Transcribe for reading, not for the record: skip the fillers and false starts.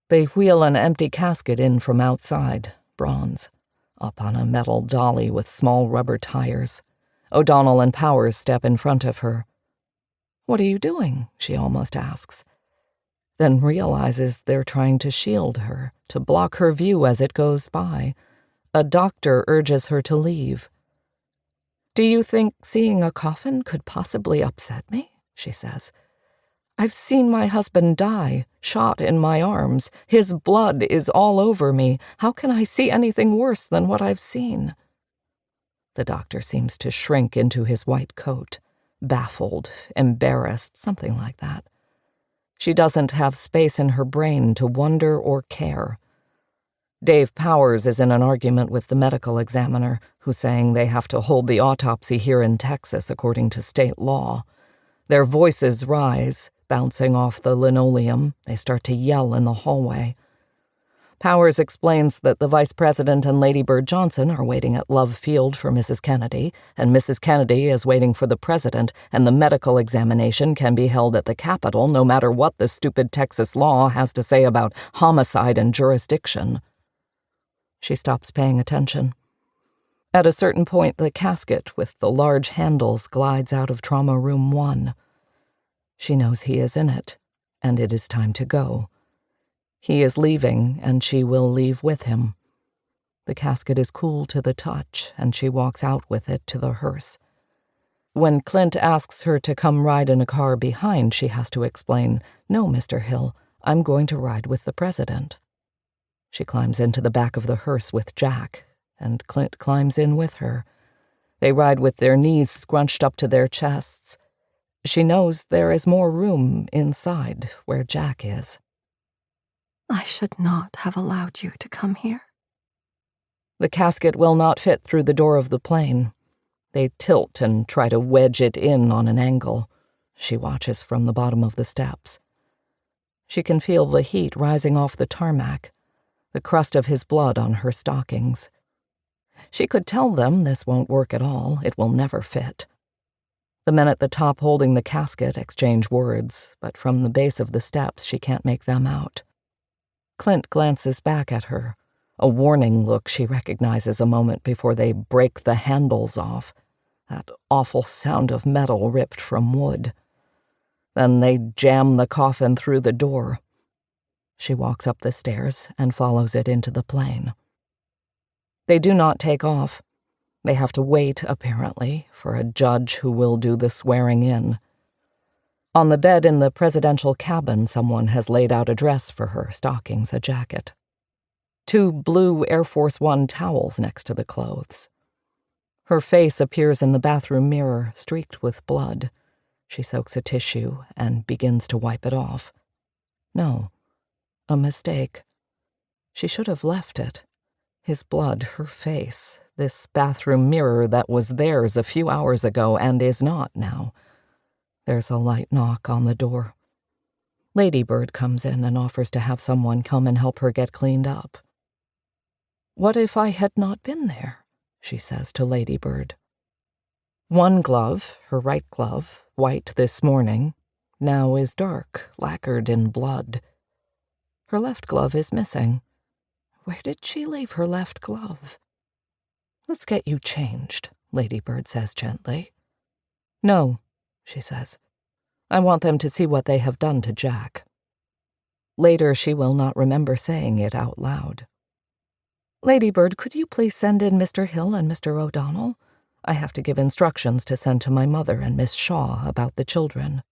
They wheel an empty casket in from outside, bronze, up on a metal dolly with small rubber tires. O'Donnell and Powers step in front of her. "What are you doing?" she almost asks, then realizes they're trying to shield her, to block her view as it goes by. A doctor urges her to leave. "Do you think seeing a coffin could possibly upset me?" she says. "I've seen my husband die, shot in my arms. His blood is all over me. How can I see anything worse than what I've seen?" The doctor seems to shrink into his white coat, baffled, embarrassed, something like that. She doesn't have space in her brain to wonder or care. Dave Powers is in an argument with the medical examiner, who's saying they have to hold the autopsy here in Texas according to state law. Their voices rise, bouncing off the linoleum. They start to yell in the hallway. Powers explains that the Vice President and Lady Bird Johnson are waiting at Love Field for Mrs. Kennedy, and Mrs. Kennedy is waiting for the President, and the medical examination can be held at the Capitol no matter what the stupid Texas law has to say about homicide and jurisdiction. She stops paying attention. At a certain point, the casket with the large handles glides out of Trauma Room 1. She knows he is in it, and it is time to go. He is leaving, and she will leave with him. The casket is cool to the touch, and she walks out with it to the hearse. When Clint asks her to come ride in a car behind, she has to explain, "No, Mr. Hill, I'm going to ride with the President." She climbs into the back of the hearse with Jack, and Clint climbs in with her. They ride with their knees scrunched up to their chests. She knows there is more room inside where Jack is. "I should not have allowed you to come here." The casket will not fit through the door of the plane. They tilt and try to wedge it in on an angle. She watches from the bottom of the steps. She can feel the heat rising off the tarmac, the crust of his blood on her stockings. She could tell them this won't work at all. It will never fit. The men at the top holding the casket exchange words, but from the base of the steps she can't make them out. Clint glances back at her, a warning look she recognizes a moment before they break the handles off, that awful sound of metal ripped from wood. Then they jam the coffin through the door. She walks up the stairs and follows it into the plane. They do not take off. They have to wait, apparently, for a judge who will do the swearing in. On the bed in the presidential cabin, someone has laid out a dress for her, stockings, a jacket. 2 blue Air Force One towels next to the clothes. Her face appears in the bathroom mirror, streaked with blood. She soaks a tissue and begins to wipe it off. No, a mistake. She should have left it. His blood, her face, this bathroom mirror that was theirs a few hours ago and is not now. There's a light knock on the door. Lady Bird comes in and offers to have someone come and help her get cleaned up. "What if I had not been there?" she says to Lady Bird. One glove, her right glove, white this morning, now is dark, lacquered in blood. Her left glove is missing. Where did she leave her left glove? "Let's get you changed," Lady Bird says gently. "No," she says. "I want them to see what they have done to Jack." Later, she will not remember saying it out loud. "Lady Bird, could you please send in Mr. Hill and Mr. O'Donnell? I have to give instructions to send to my mother and Miss Shaw about the children."